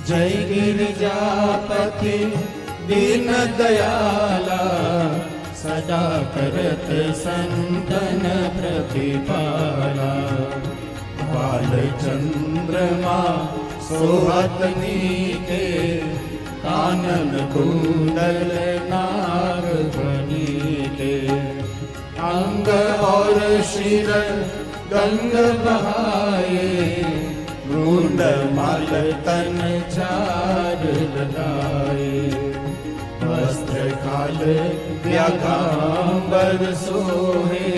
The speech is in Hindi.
जय गिरिजापति दीन दयाला, सदा करत संतन प्रतिपाला। बाल चंद्रमा सोहत नीके, कानन कुंडल नाग बनीके। अंग और शिर गंग बहाए, मुंड मल तन चार लगाए। वस्त्र काल व्याघांबर सोहे,